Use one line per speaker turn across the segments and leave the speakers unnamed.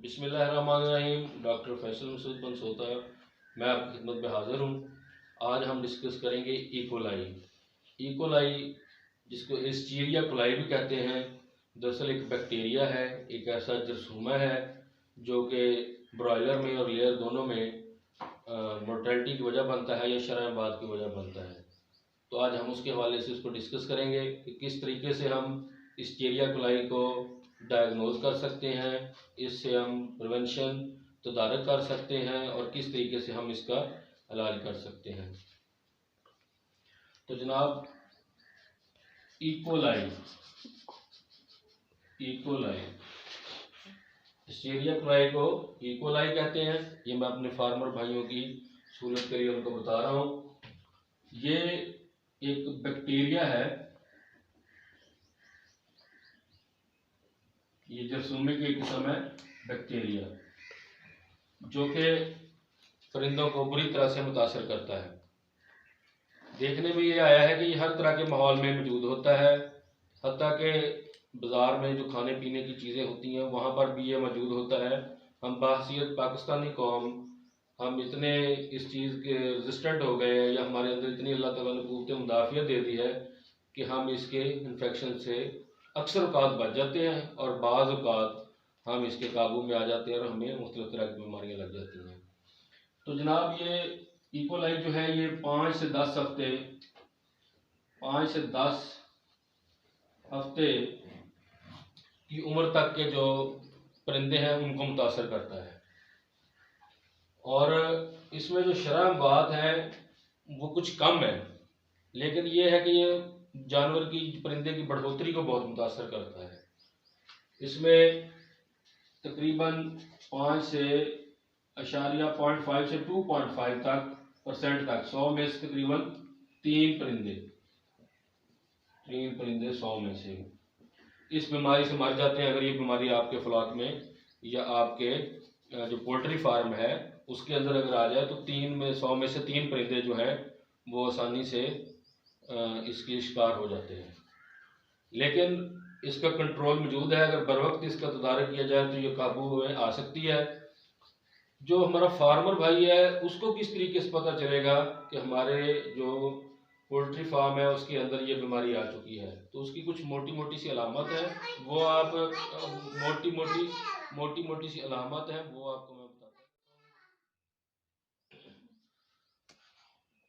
बिस्मिल्लाहिर्रहमानिर्रहीम। डॉक्टर फैसल मसूद बनसोता मैं आपकी खिदमत में हाज़िर हूँ। आज हम डिस्कस करेंगे ईकोलाई जिसको एस्चेरिया कोलाई भी कहते हैं। दरअसल एक बैक्टीरिया है, एक ऐसा जरसूमा है जो कि ब्रॉयलर में और लेयर दोनों में मोर्टेलिटी की वजह बनता है या शराबाद की वजह बनता है। तो आज हम उसके हवाले से उसको डिस्कस करेंगे कि किस तरीके से हम एस्चेरिया कोलाई को डायग्नोज कर सकते हैं, इससे हम प्रिवेंशन तदारक कर सकते हैं और किस तरीके से हम इसका इलाज कर सकते हैं। तो जनाब ईकोलाई एस्चेरिया कोलाई को ईकोलाई कहते हैं। ये मैं अपने फार्मर भाइयों की सहूलत के लिए उनको बता रहा हूँ। ये एक बैक्टीरिया है, ये जरसूमे की एक किस्म है बैक्टीरिया जो कि परिंदों को बुरी तरह से मुतासर करता है। देखने में ये आया है कि ये हर तरह के माहौल में मौजूद होता है, हत्ता के बाज़ार में जो खाने पीने की चीज़ें होती हैं वहाँ पर भी ये मौजूद होता है। हम बहसीयत पाकिस्तानी कौम हम इतने इस चीज़ के रेजिस्टेंट हो गए हैं या हमारे अंदर इतनी अल्लाह ताला ने क़ुव्वत मुदाफ़ियत दे दी है कि हम इसके इन्फेक्शन से अक्सर औक़ात बच जाते हैं और बाज़ औक़ात हम इसके काबू में आ जाते हैं और हमें मुख्तलिफ़ तरह की बीमारियाँ लग जाती हैं। तो जनाब ये ईकोलाई जो है ये 5 से 10 हफ्ते की उम्र तक के जो परिंदे हैं उनको मुतासर करता है और इसमें जो शराबात है वो कुछ कम है, लेकिन ये है कि ये जानवर की परिंदे की बढ़ोतरी को बहुत मुतासर करता है। इसमें तकरीबन 5 से 0.5 से 2.5 तक 100 में से तकरीबन 3 परिंदे 100 में से इस बीमारी से मर जाते हैं। अगर ये बीमारी आपके फ्लॉक में या आपके जो पोल्ट्री फार्म है उसके अंदर अगर आ जाए तो 100 में से 3 परिंदे जो हैं वो आसानी से इसके शिकार हो जाते हैं। लेकिन इसका कंट्रोल मौजूद है, अगर बर वक्त इसका तदारक किया जाए तो ये काबू में आ सकती है। जो हमारा फार्मर भाई है उसको किस तरीके से पता चलेगा कि हमारे जो पोल्ट्री फार्म है उसके अंदर ये बीमारी आ चुकी है, तो उसकी कुछ मोटी मोटी सी अलामत है, वो आप मोटी मोटी सी अलामत है वो आपको मैं बताता हूँ।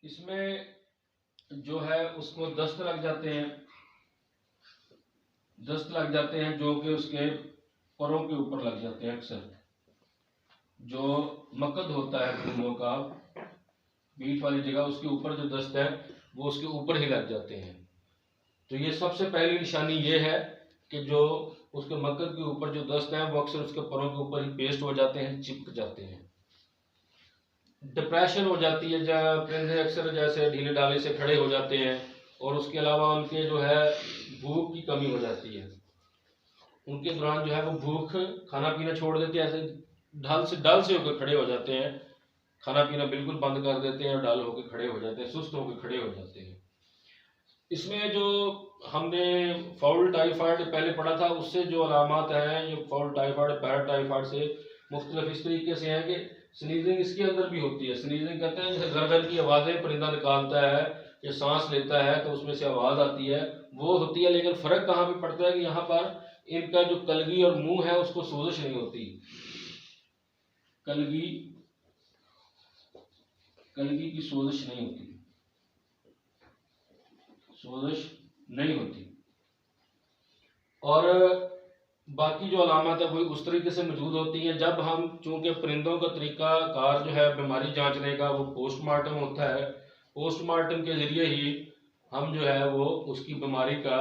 इसमें जो है उसको दस्त लग जाते हैं जो कि उसके परों के ऊपर लग जाते हैं। अक्सर जो मकद होता है परिंदों का बीच वाली जगह उसके ऊपर जो दस्त है वो उसके ऊपर ही लग जाते हैं। तो ये सबसे पहली निशानी ये है कि जो उसके मकद के ऊपर जो दस्त है वो अक्सर उसके परों के ऊपर ही पेस्ट हो जाते हैं, चिपक जाते हैं। डिप्रेशन हो जाती है, जब परिंदे अक्सर जैसे ढीले ढाले से खड़े हो जाते हैं और उसके अलावा उनके जो है भूख की कमी हो जाती है। उनके दौरान जो है वो भूख खाना पीना छोड़ देते हैं, ऐसे डल से होकर खड़े हो जाते हैं, खाना पीना बिल्कुल बंद कर देते हैं और डल होकर खड़े हो जाते हैं, सुस्त होकर खड़े हो जाते हैं। इसमें जो हमने फाउल टाइफाइड पहले पढ़ा था उससे जो अलामत हैं, ये फाउल टाइफाइड पैराटाइफाइड से मुख्तलिफ इस तरीके से हैं कि स्नीजिंग इसके अंदर भी होती है। स्नीजिंग कहते हैं जैसे गर्दन की आवाज़ें परिंदा निकालता है या सांस लेता है तो उसमें से आवाज़ आती है, वो होती है। लेकिन फ़र्क कहाँ पे पड़ता है कि यहाँ पर इनका जो कलगी और मुंह है उसको सोजिश नहीं होती, कलगी की सोजिश नहीं होती और बाकी जो अलामत है वो उस तरीके से मौजूद होती हैं। जब हम चूँकि परिंदों का तरीका कार जो है बीमारी जांचने का वो पोस्टमार्टम होता है, पोस्टमार्टम के ज़रिए ही हम जो है वो उसकी बीमारी का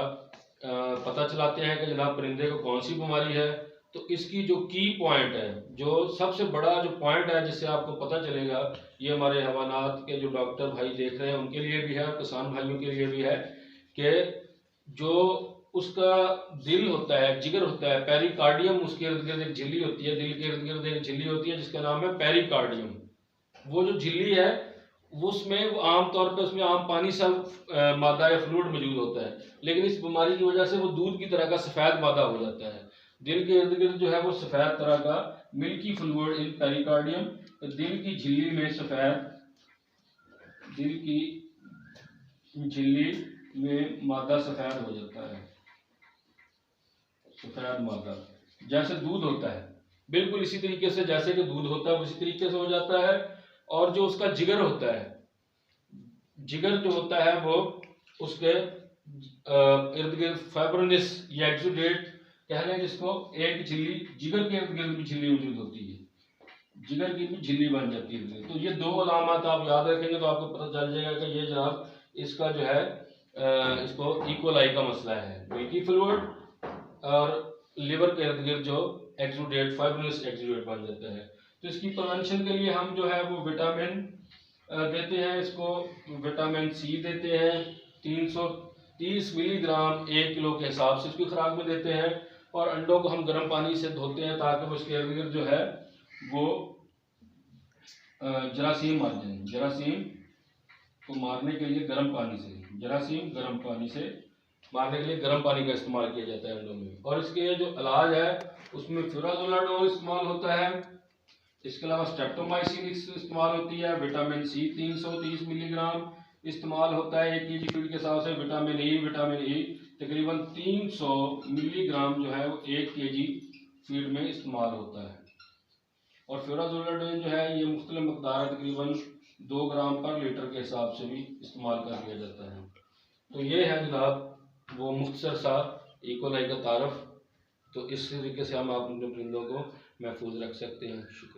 पता चलाते हैं कि जनाब परिंदे को कौन सी बीमारी है। तो इसकी जो की पॉइंट है, जो सबसे बड़ा जो पॉइंट है जिससे आपको पता चलेगा, ये हमारे हवानात के जो डॉक्टर भाई देख रहे हैं उनके लिए भी है और किसान भाइयों के लिए भी है कि जो उसका दिल होता है, जिगर होता है, पेरिकार्डियम, उसके इर्द गिर्द एक झिल्ली होती है, दिल के इर्द गिर्द एक झिल्ली होती है जिसका नाम है पेरिकार्डियम। वो जो झिल्ली है उसमें वो आमतौर पर उसमें आम पानी सा मादा या फ्लूइड मौजूद होता है, लेकिन इस बीमारी की वजह से वो दूध की तरह का सफ़ेद मादा हो जाता है। दिल के इर्द गिर्द जो है वो सफ़ेद तरह का मिल्की फ्लूइड इन पेरिकार्डियम, तो दिल की झिल्ली में सफेद, दिल की झिल्ली में मादा सफेद हो जाता है, सफेद मादा, जैसे दूध होता है, बिल्कुल इसी तरीके से जैसे कि दूध होता है उसी तरीके से हो जाता है। और जो उसका जिगर होता है, जिगर जो होता है वो उसके इर्द गिर्द फाइब्रोनिस या एक्सुडेट कह लें जिसको, एक झिल्ली, जिगर के इर्द गिर्द भी झिल्ली मौजूद होती है, जिगर की भी झिल्ली बन जाती है। तो ये दो अलामत आप याद रखेंगे तो आपको पता चल जाएगा कि ये जनाब इसका जो है इसको इक्वलाई का मसला है, मिल्की फ्लूइड और लिवर के इर्द गिर्द जो एक्सुडेट, फाइब्रोनिस एक्सुडेट बन जाता है। तो इसकी प्रिवेंशन के लिए हम जो है वो विटामिन देते हैं, इसको विटामिन सी देते हैं 330 मिलीग्राम 1 किलो के हिसाब से इसकी खुराक में देते हैं। और अंडों को हम गर्म पानी से धोते हैं ताकि वो उसके इर्द गिर्द जो है वो जरासीम मार जाए। जरासीम को मारने के लिए गर्म पानी से, जरासीम गर्म पानी से मारने के लिए गर्म पानी का इस्तेमाल किया जाता है अंडों में। और इसके जो इलाज है उसमें फ्यूराजोलाडोल इस्तेमाल होता है, इसके अलावा स्ट्रेप्टोमाइसिन इस्तेमाल होती है, विटामिन सी 330 मिलीग्राम इस्तेमाल होता है 1 केजी फीड के हिसाब से। विटामिन ई तकरीबन 300 मिलीग्राम जो है वो 1 केजी फीड में इस्तेमाल होता है। और फ्यूराजोलाडोल जो है ये मुख्तलिफ मकदार तकरीबन 2 ग्राम पर लीटर के हिसाब से भी इस्तेमाल कर लिया जाता है। तो ये है जनाब वो मुख्तसर सा इकोलाई का तारफ़। तो इस तरीके से हम अपने परिंदों को महफूज रख सकते हैं। शुक्रिया।